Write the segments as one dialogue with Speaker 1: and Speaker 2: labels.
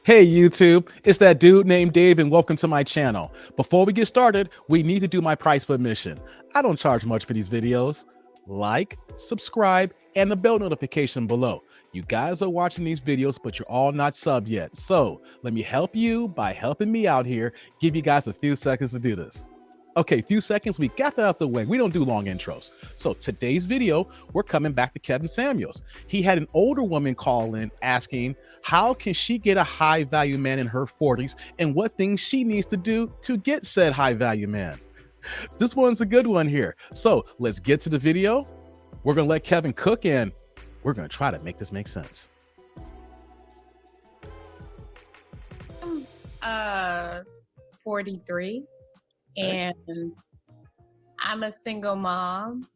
Speaker 1: Hey YouTube, it's that dude named Dave and welcome to my channel. Before we get started, we need to do my price for admission. I don't charge much for these videos. Like, subscribe, and the bell notification below. You guys are watching these videos, but you're all not subbed yet. So let me help you by helping me out here. Give you guys a few seconds to do this. Okay, few seconds, we got that out the way. We don't do long intros. So today's video, we're coming back to Kevin Samuels. He had an older woman call in asking, how can she get a high value man in her 40s and what things she needs to do to get said high value man? This one's a good one here. So let's get to the video. We're gonna let Kevin cook and we're gonna try to make this make sense.
Speaker 2: I'm 43 and I'm a single mom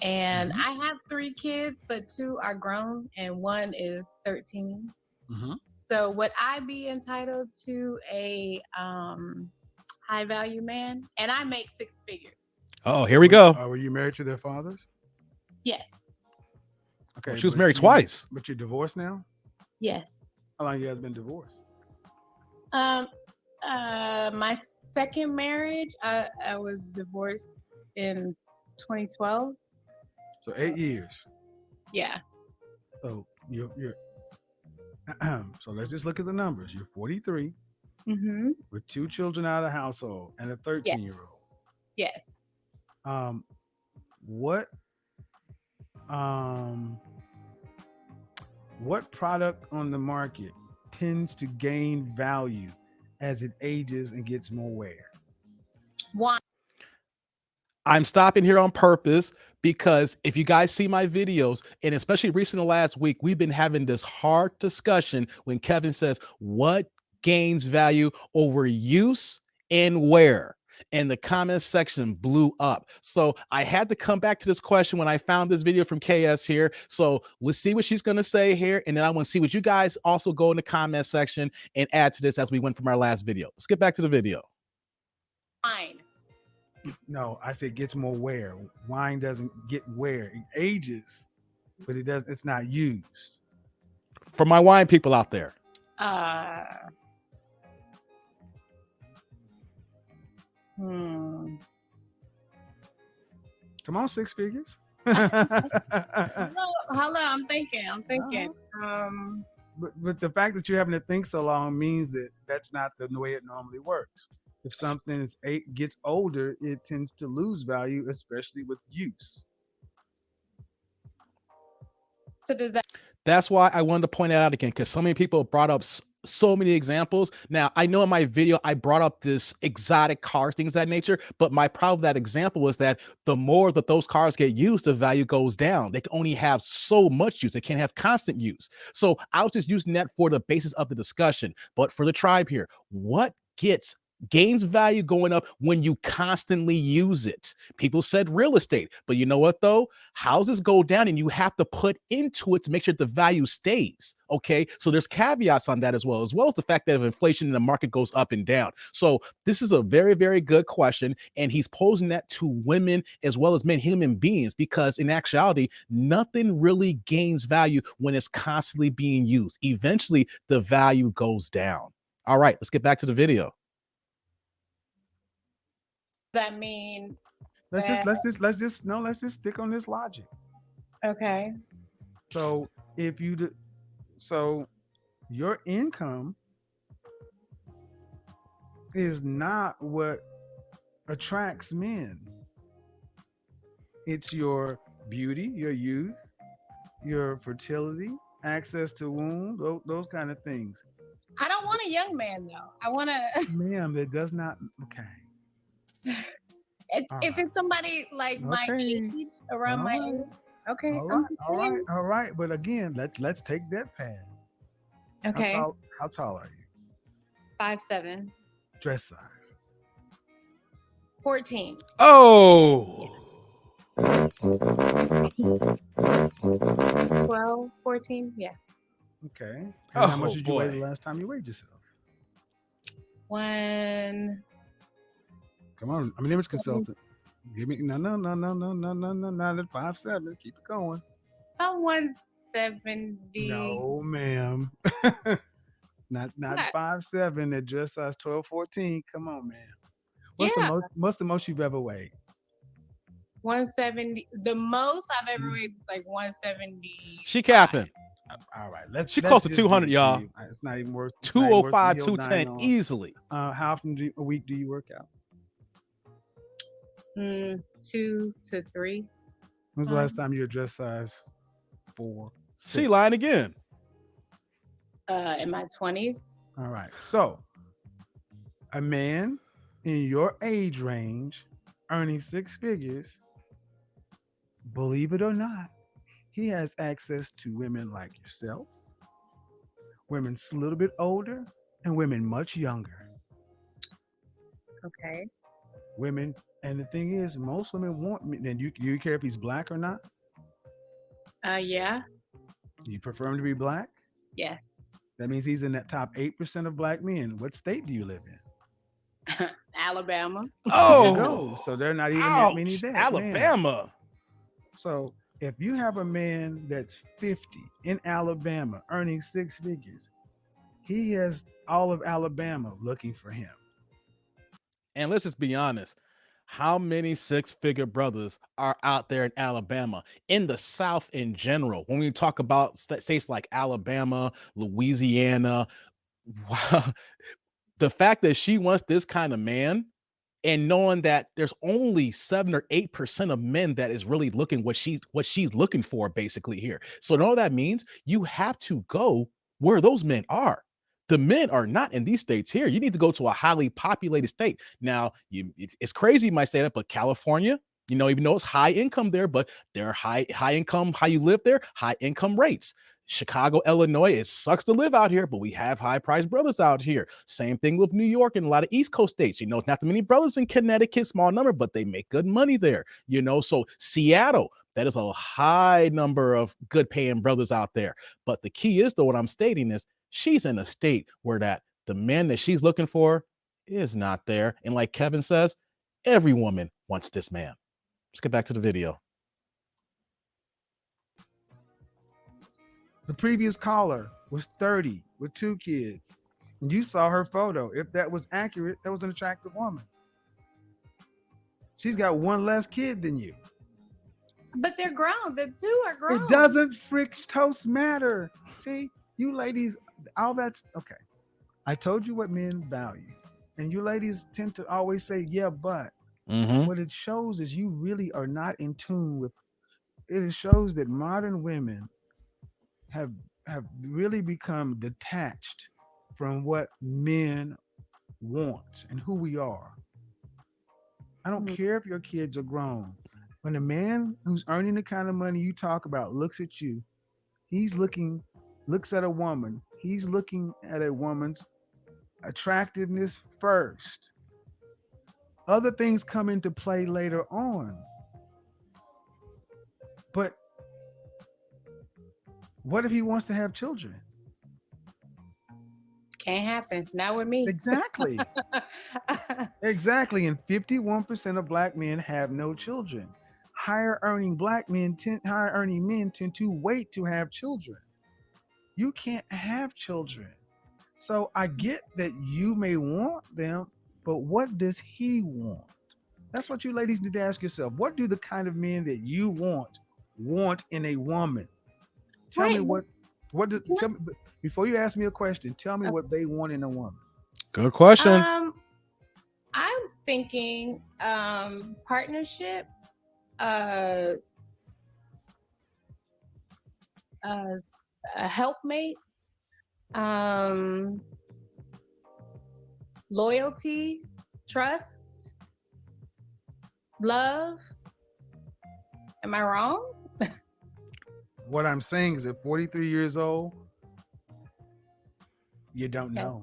Speaker 2: and I have 3 kids, but 2 are grown and 1 is 13. So would I be entitled to a high value man? And I make 6 figures.
Speaker 1: Oh, here we go.
Speaker 3: Were you married to their fathers?
Speaker 2: Yes.
Speaker 3: Okay.
Speaker 1: Well, she was married twice.
Speaker 3: But you're divorced now?
Speaker 2: Yes.
Speaker 3: How long you guys been divorced?
Speaker 2: My second marriage, I was divorced in 2012.
Speaker 3: So 8 years.
Speaker 2: Yeah.
Speaker 3: So you're so let's just look at the numbers. You're 43 with 2 children out of the household and a 13-year-old.
Speaker 2: Yes.
Speaker 3: What product on the market tends to gain value as it ages and gets more wear?
Speaker 2: Wine.
Speaker 1: I'm stopping here on purpose because if you guys see my videos, and especially recently last week, we've been having this hard discussion when Kevin says, what gains value over use and where? And the comment section blew up. So I had to come back to this question when I found this video from KS here. So let's see what she's going to say here. And then I want to see what you guys also go in the comment section and add to this as we went from our last video. Let's get back to the video.
Speaker 2: Wine.
Speaker 3: No, I said gets more wear. Wine doesn't get wear. It ages, but it's not used.
Speaker 1: For my wine people out there.
Speaker 3: Come on, 6 figures.
Speaker 2: Hello, I'm thinking.
Speaker 3: But the fact that you're having to think so long means that that's not the way it normally works. If something gets older, it tends to lose value, especially with use.
Speaker 2: So does that?
Speaker 1: That's why I wanted to point that out again, because so many people brought up so many examples. Now, I know in my video, I brought up this exotic car, things of that nature, but my problem with that example was that the more that those cars get used, the value goes down. They can only have so much use. They can't have constant use. So I was just using that for the basis of the discussion. But for the tribe here, what gains value going up when you constantly use it? People said real estate, but you know what though? Houses go down and you have to put into it to make sure the value stays. Okay, so there's caveats on that as well as the fact that if inflation in the market goes up and down. So this is a very, very good question, and he's posing that to women as well as men, human beings, because in actuality, nothing really gains value when it's constantly being used. Eventually, the value goes down. All right, let's get back to the video.
Speaker 2: That mean
Speaker 3: Let's just stick on this logic.
Speaker 2: okay?
Speaker 3: So your income is not what attracts men. It's your beauty, your youth, your fertility, access to womb, those kind of things.
Speaker 2: I don't want a young man though. I want to.
Speaker 3: Ma'am, that does not. Okay.
Speaker 2: If it's somebody like my age, around my age, okay.
Speaker 3: All right. But again, let's take that path.
Speaker 2: Okay.
Speaker 3: How tall are you?
Speaker 2: 5'7".
Speaker 3: Dress size?
Speaker 2: 14.
Speaker 1: Oh.
Speaker 2: 12, 14, yeah.
Speaker 3: Okay. And how much did you weigh the last time you weighed yourself?
Speaker 2: When
Speaker 3: Come on, I'm an image consultant. Give me no, not at 5'7". Keep it going.
Speaker 2: about 170.
Speaker 3: No, ma'am. Not
Speaker 2: What?
Speaker 3: 5'7" that dress size 12, 14. Come on, man.
Speaker 2: Yeah,
Speaker 3: What's the most you've ever weighed?
Speaker 2: 170. The most I've ever
Speaker 3: Mm.
Speaker 2: weighed was like
Speaker 1: She
Speaker 2: 175.
Speaker 1: capping.
Speaker 3: All right,
Speaker 1: She
Speaker 3: let's
Speaker 1: close to
Speaker 3: just give
Speaker 1: 200,
Speaker 3: it to
Speaker 1: y'all.
Speaker 3: you. It's not even worth. It's not even worth the
Speaker 1: 205,
Speaker 3: hill dying
Speaker 1: 210
Speaker 3: on.
Speaker 1: easily.
Speaker 3: How often a week do you work out?
Speaker 2: 2 to 3
Speaker 3: When's the last
Speaker 2: times.
Speaker 3: time you were dress size 4,
Speaker 1: She
Speaker 3: 6?
Speaker 1: lying again.
Speaker 2: In my 20s.
Speaker 3: All right. So a man in your age range earning 6 figures, believe it or not, he has access to women like yourself, women a little bit older, and women much younger.
Speaker 2: Okay.
Speaker 3: Women, and the thing is, most women want me. Then you care if he's black or not?
Speaker 2: Yeah.
Speaker 3: Do you prefer him to be black?
Speaker 2: Yes.
Speaker 3: That means he's in that top 8% of black men. What state do you live in?
Speaker 2: Alabama.
Speaker 3: There you go.
Speaker 1: Oh,
Speaker 3: So there are not even that many
Speaker 1: ouch.
Speaker 3: there. Man.
Speaker 1: Alabama.
Speaker 3: So if you have a man that's 50 in Alabama earning 6 figures, he has all of Alabama looking for him.
Speaker 1: And let's just be honest. How many six-figure brothers are out there in Alabama, in the South in general? When we talk about states like Alabama, Louisiana, wow, the fact that she wants this kind of man and knowing that there's only 7 or 8% of men that is really looking what she's looking for basically here. So all that means you have to go where those men are. The men are not in these states here. You need to go to a highly populated state. Now, it's crazy you might say that, but California, even though it's high income there, but they're high income, how you live there, high income rates. Chicago, Illinois, it sucks to live out here, but we have high priced brothers out here. Same thing with New York and a lot of East Coast states. Not that many brothers in Connecticut, small number, but they make good money there. So Seattle, that is a high number of good paying brothers out there. But the key is, though, what I'm stating is she's in a state where that the man that she's looking for is not there. And like Kevin says, every woman wants this man. Let's get back to the video.
Speaker 3: The previous caller was 30 with 2 kids. And you saw her photo. If that was accurate, that was an attractive woman. She's got one less kid than you.
Speaker 2: But they're grown. The two are grown.
Speaker 3: It doesn't toast matter. See, you ladies, all that's okay. I told you what men value. And you ladies tend to always say, yeah, but. What it shows is you really are not in tune with it. Shows that modern women have really become detached from what men want and who we are. I don't care if your kids are grown. When a man who's earning the kind of money you talk about looks at you, looks at a woman, he's looking at a woman's attractiveness first. Other things come into play later on. But what if he wants to have children?
Speaker 2: Can't happen. Not with me.
Speaker 3: Exactly. Exactly. And 51% of black men have no children. Higher earning men tend to wait to have children. You can't have children. So I get that you may want them, but what does he want? That's what you ladies need to ask yourself. What do the kind of men that you want in a woman? Tell me tell me before you ask me a question, tell me what they want in a woman.
Speaker 1: Good question.
Speaker 2: I'm thinking partnership, a helpmate, loyalty, trust, love. Am I wrong?
Speaker 3: What I'm saying is at 43 years old, you don't know.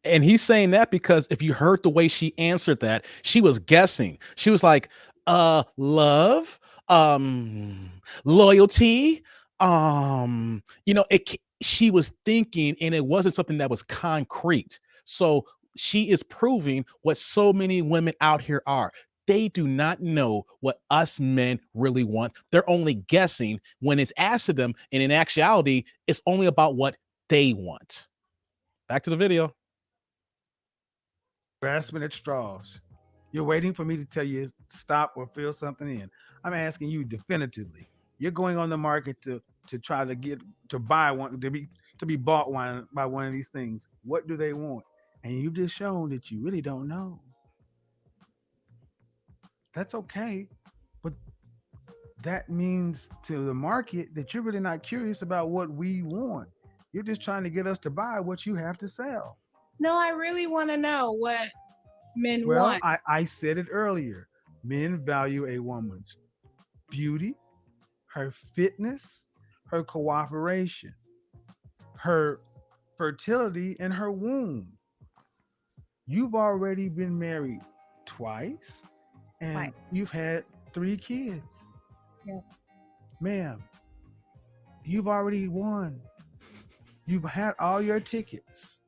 Speaker 1: And he's saying that because if you heard the way she answered that, she was guessing. She was like, love, loyalty, she was thinking, and it wasn't something that was concrete. So she is proving what so many women out here are. They do not know what us men really want. They're only guessing when it's asked to them. And in actuality, it's only about what they want. Back to the video.
Speaker 3: Grasping at straws. You're waiting for me to tell you stop or fill something in. I'm asking you definitively. You're going on the market to try to get to buy one to be bought one by one of these things. What do they want? And you've just shown that you really don't know. That's okay, but that means to the market that you're really not curious about what we want. You're just trying to get us to buy what you have to sell.
Speaker 2: No, I really want to know what men
Speaker 3: Well,
Speaker 2: want.
Speaker 3: I said it earlier. Men value a woman's beauty, her fitness, her cooperation, her fertility, and her womb. You've already been married twice and
Speaker 2: Right.
Speaker 3: you've had 3 kids.
Speaker 2: Yeah.
Speaker 3: Ma'am, you've already won. You've had all your tickets.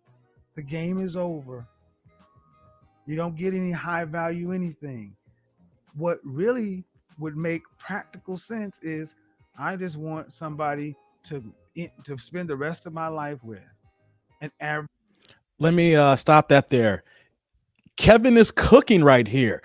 Speaker 3: The game is over. You don't get any high value anything. What really would make practical sense is I just want somebody to to spend the rest of my life with. An average.
Speaker 1: Let me stop that there. Kevin is cooking right here.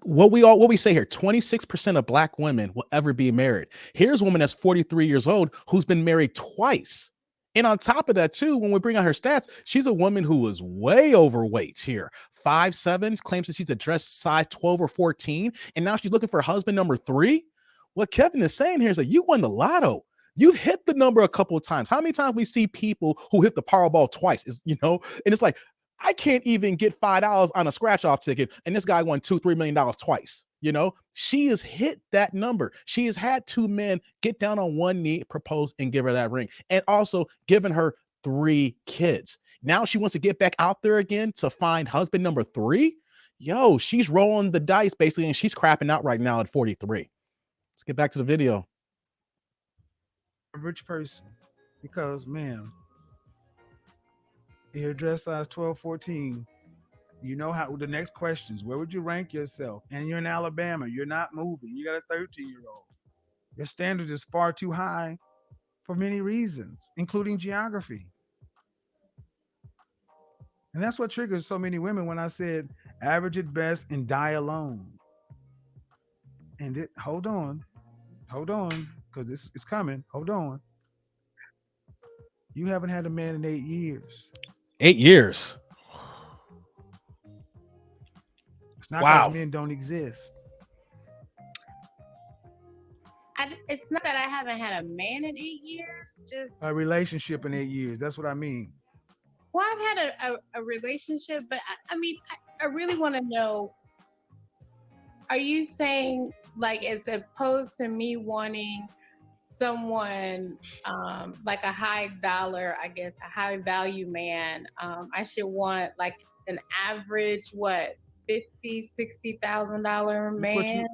Speaker 1: What we say here, 26% of black women will ever be married. Here's a woman that's 43 years old who's been married twice. And on top of that, too, when we bring out her stats, she's a woman who was way overweight here. 5'7", claims that she's a dress size 12 or 14, and now she's looking for husband number 3. What Kevin is saying here is that you won the lotto. You've hit the number a couple of times. How many times we see people who hit the Powerball twice? And it's like, I can't even get $5 on a scratch off ticket, and this guy won $2-3 million twice. She has hit that number. She has had 2 men get down on one knee, propose, and give her that ring, and also given her 3 kids. Now she wants to get back out there again to find husband number 3. Yo, she's rolling the dice basically, and she's crapping out right now at 43. Let's get back to the video.
Speaker 3: Average person. Because, ma'am, your dress size 12, 14. You know how the next questions. Where would you rank yourself? And you're in Alabama. You're not moving. You got a 13-year-old. Your standard is far too high for many reasons, including geography. And that's what triggers so many women when I said average at best and die alone. And hold on, because this is coming. Hold on. You haven't had a man in 8 years.
Speaker 1: 8 years.
Speaker 3: It's not
Speaker 1: Wow.
Speaker 3: because men don't exist.
Speaker 2: It's not that I haven't had a man in 8 years. Just
Speaker 3: A relationship in 8 years. That's what I mean.
Speaker 2: well, I've had a relationship, but I mean, I really want to know. Are you saying like as opposed to me wanting someone like a high dollar, I guess a high value man, I should want like an average $50,000-$60,000 man?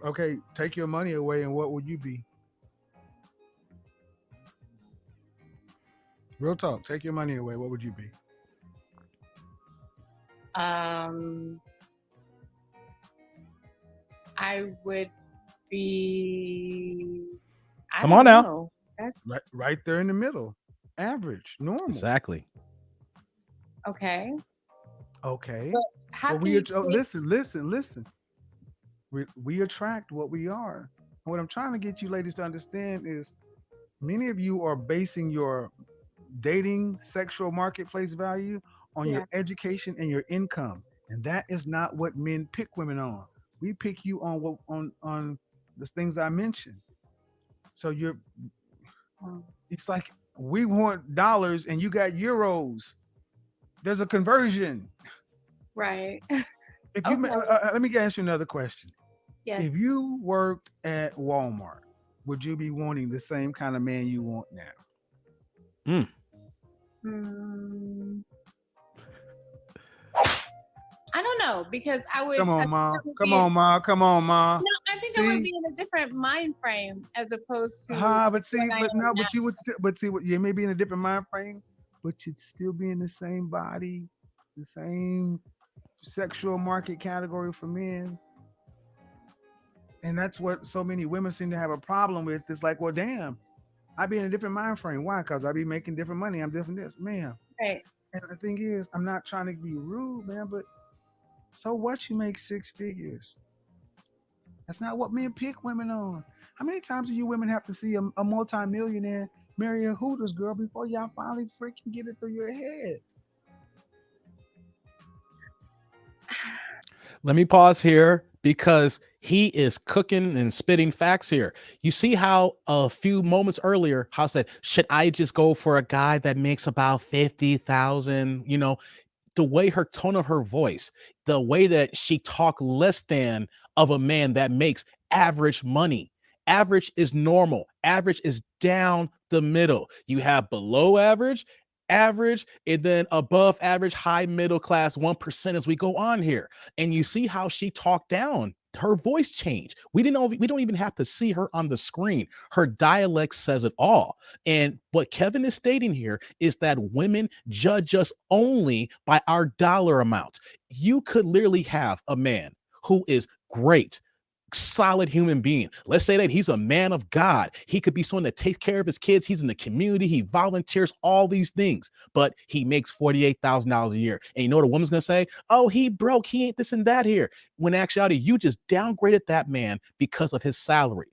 Speaker 3: Okay, take your money away, and what would you be? Real talk. Take your money away. What would you be?
Speaker 2: I would be.
Speaker 1: Come on now.
Speaker 2: Know.
Speaker 3: Right there in the middle. Average, normal.
Speaker 1: Exactly.
Speaker 2: Okay.
Speaker 3: Okay.
Speaker 2: But how
Speaker 3: But
Speaker 2: can you
Speaker 3: listen. We attract what we are. What I'm trying to get you ladies to understand is many of you are basing your dating sexual marketplace value on your education and your income. And that is not what men pick women on. We pick you on the things I mentioned. So it's like we want dollars and you got euros. There's a conversion.
Speaker 2: Right.
Speaker 3: If you let me ask you another question.
Speaker 2: Yes.
Speaker 3: If you worked at Walmart, would you be wanting the same kind of man you want now?
Speaker 2: I don't know because I would.
Speaker 3: Come on, Ma. Come on, Ma.
Speaker 2: No, I think I would be in a different mind frame as opposed to.
Speaker 3: But you would still. But see, what you may be in a different mind frame, but you'd still be in the same body, the same sexual market category for men. And that's what so many women seem to have a problem with. It's like, well, damn, I be in a different mind frame. Why? Because I be making different money. I'm different this, man.
Speaker 2: Right.
Speaker 3: And the thing is, I'm not trying to be rude, man, but so what? You make six figures. That's not what men pick women on. How many times do you women have to see a multimillionaire marry a Hooters girl before y'all finally freaking get it through your head?
Speaker 1: Let me pause here because he is cooking and spitting facts here. You see how a few moments earlier, how I said, should I just go for a guy that makes about 50,000? The way her tone of her voice, the way that she talk less than of a man that makes average money. Average is normal. Average is down the middle. You have below average, average, and then above average, high middle class, 1% as we go on here. And you see how she talked down. Her voice changed. We don't even have to see her on the screen. Her dialect says it all. And what Kevin is stating here is that women judge us only by our dollar amounts. You could literally have a man who is great, solid human being. Let's say that he's a man of God. He could be someone that takes care of his kids. He's in the community. He volunteers, all these things, but he makes $48,000 a year. And you know what a woman's going to say? Oh, he broke. He ain't this and that here. When in actuality, you just downgraded that man because of his salary.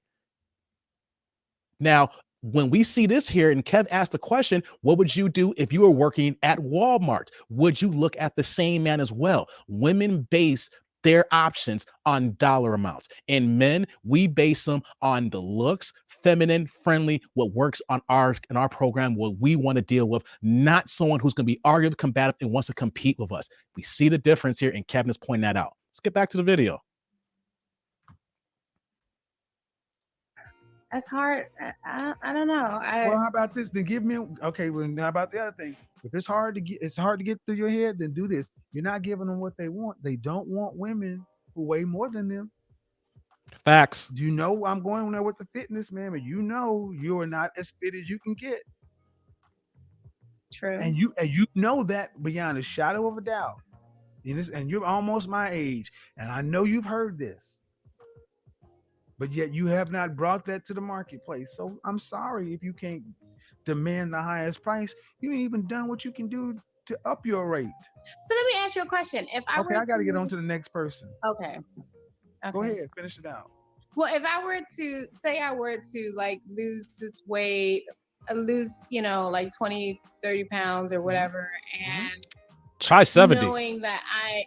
Speaker 1: Now, when we see this here, and Kev asked the question, what would you do if you were working at Walmart? Would you look at the same man as well? Women base their options on dollar amounts, and men, we base them on the looks, feminine, friendly, what works on in our program, what we want to deal with, not someone who's going to be argumentative, combative, and wants to compete with us. We see the difference here, and Kevin is pointing that out. Let's get back to the video.
Speaker 2: That's hard. I don't know.
Speaker 3: Well, how about this? Then give me okay. Well, how about the other thing? If it's hard to get through your head, then do this. You're not giving them what they want. They don't want women who weigh more than them.
Speaker 1: Facts.
Speaker 3: You know I'm going there with the fitness, man, but you know you are not as fit as you can get.
Speaker 2: True.
Speaker 3: And you know that beyond a shadow of a doubt. And you're almost my age, and I know you've heard this. But yet you have not brought that to the marketplace. So I'm sorry if you can't demand the highest price. You ain't even done what you can do to up your rate.
Speaker 2: So let me ask you a question. If I
Speaker 3: Okay, I got to get on to the next person.
Speaker 2: Okay.
Speaker 3: Go ahead, finish it out.
Speaker 2: Well, if I were to say I were to like lose this weight, lose, like 20, 30 pounds or whatever, and
Speaker 1: try 70.
Speaker 2: Knowing that I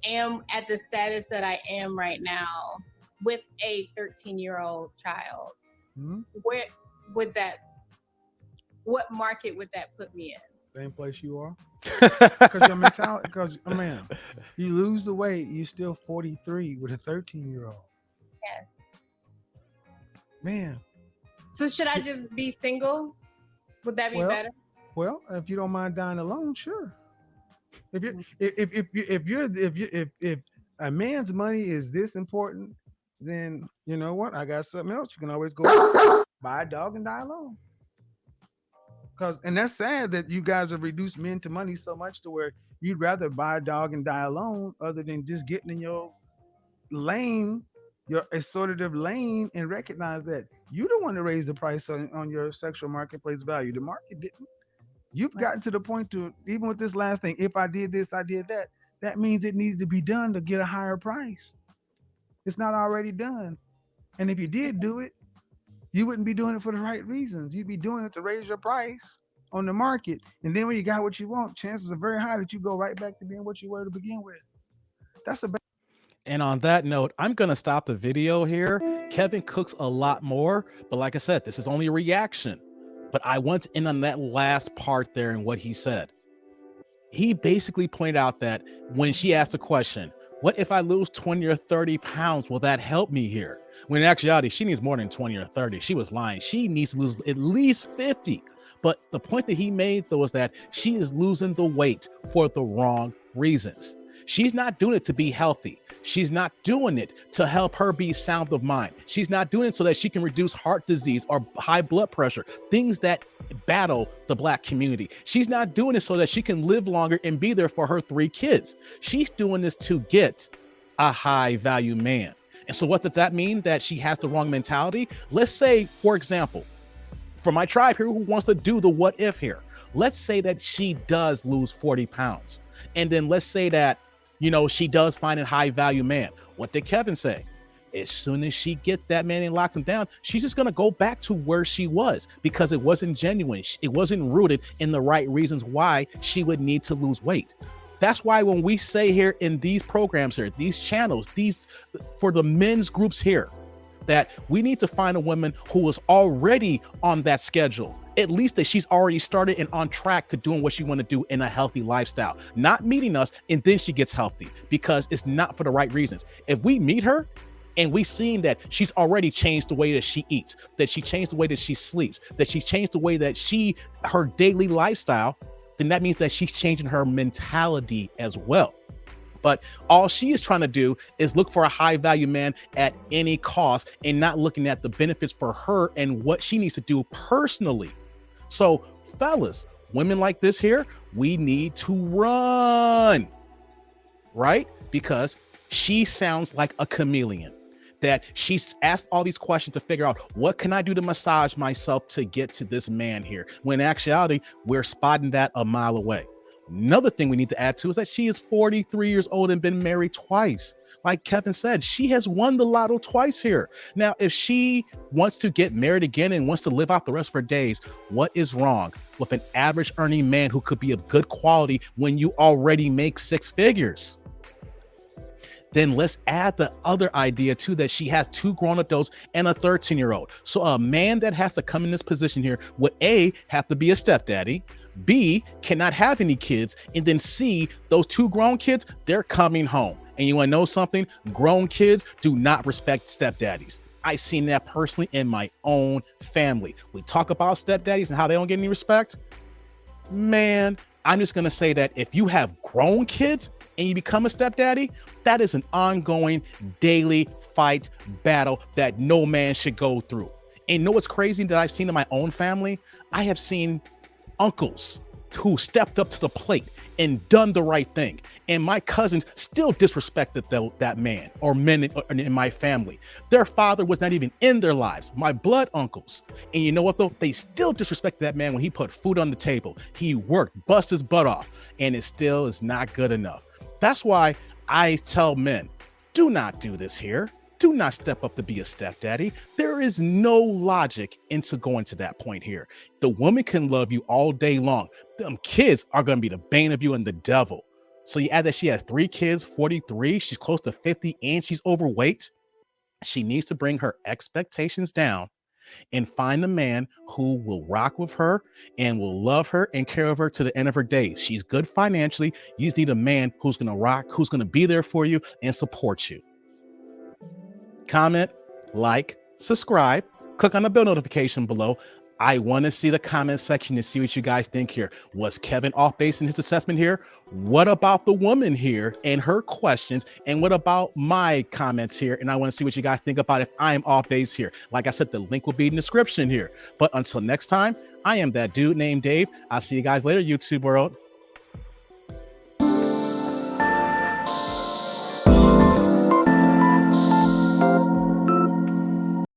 Speaker 2: am at the status that I am right now with a 13-year-old child, where would what market would that put me in?
Speaker 3: Same place you are. Because your mentality, because man, you lose the weight, you're still 43 with a 13-year-old.
Speaker 2: Yes.
Speaker 3: Man.
Speaker 2: So should I just be single? Would that be better?
Speaker 3: Well, if you don't mind dying alone, sure. If a man's money is this important, then you know what? I got something else. You can always go buy a dog and die alone. And that's sad that you guys have reduced men to money so much to where you'd rather buy a dog and die alone, other than just getting in your lane, your assortative lane, and recognize that you don't want to raise the price on your sexual marketplace value. The market didn't. You've gotten to the point to, even with this last thing, if I did this, I did that. That means it needed to be done to get a higher price. It's not already done. And if you did do it, you wouldn't be doing it for the right reasons. You'd be doing it to raise your price on the market. And then when you got what you want, chances are very high that you go right back to being what you were to begin with. That's a bad.
Speaker 1: And on that note, I'm going to stop the video here. Kevin cooks a lot more, but like I said, this is only a reaction. But I went in on that last part there and what he said. He basically pointed out that when she asked the question, what if I lose 20 or 30 pounds? Will that help me here? When in actuality, she needs more than 20 or 30. She was lying. She needs to lose at least 50. But the point that he made, though, was that she is losing the weight for the wrong reasons. She's not doing it to be healthy. She's not doing it to help her be sound of mind. She's not doing it so that she can reduce heart disease or high blood pressure, things that battle the Black community. She's not doing it so that she can live longer and be there for her 3 kids. She's doing this to get a high value man. And so what does that mean? That she has the wrong mentality? Let's say, for example, For my tribe here who wants to do the what if here, let's say that she does lose 40 pounds. And then let's say that, she does find a high value man. What did Kevin say? As soon as she get that man and locks him down, she's just going to go back to where she was because it wasn't genuine. It wasn't rooted in the right reasons why she would need to lose weight. That's why when we say here in these programs here, these channels, for the men's groups here, that we need to find a woman who is already on that schedule, at least that she's already started and on track to doing what she want to do in a healthy lifestyle, not meeting us and then she gets healthy, because it's not for the right reasons. If we meet her and we've seen that she's already changed the way that she eats, that she changed the way that she sleeps, that she changed the way that her daily lifestyle, then that means that she's changing her mentality as well. But all she is trying to do is look for a high value man at any cost and not looking at the benefits for her and what she needs to do personally. So fellas, women like this here, we need to run, right? Because she sounds like a chameleon, that she's asked all these questions to figure out what can I do to massage myself to get to this man here, when in actuality, we're spotting that a mile away. Another thing we need to add to is that she is 43 years old and been married twice. Like Kevin said, she has won the lotto twice here. Now, if she wants to get married again and wants to live out the rest of her days, what is wrong with an average earning man who could be of good quality when you already make 6 figures? Then let's add the other idea too, that she has 2 grown adults and a 13-year-old. So a man that has to come in this position here would A, have to be a stepdaddy, B, cannot have any kids, and then C, those 2 grown kids, they're coming home. And you want to know something? Grown kids do not respect stepdaddies. I've seen that personally in my own family. We talk about stepdaddies and how they don't get any respect. Man, I'm just going to say that if you have grown kids and you become a stepdaddy, that is an ongoing daily fight battle that no man should go through. And you know what's crazy that I've seen in my own family? I have seen uncles who stepped up to the plate and done the right thing, and my cousins still disrespected that man or men in my family. Their father was not even in their lives, my blood uncles. And you know what though? They still disrespected that man when he put food on the table. He worked, bust his butt off, and it still is not good enough. That's why I tell men, do not do this here. Do not step up to be a stepdaddy. There is no logic into going to that point here. The woman can love you all day long. Them kids are going to be the bane of you and the devil. So you add that she has 3 kids, 43, she's close to 50, and she's overweight. She needs to bring her expectations down and find a man who will rock with her and will love her and care of her to the end of her days. She's good financially. You just need a man who's going to rock, who's going to be there for you and support you. Comment, like, subscribe, click on the bell notification below. I want to see the comment section to see what you guys think here. Was Kevin off base in his assessment here? What about the woman here and her questions? And what about my comments here? And I want to see what you guys think about if I'm off base here. Like I said, the link will be in the description here. But until next time, I am that dude named Dave. I'll see you guys later, YouTube world.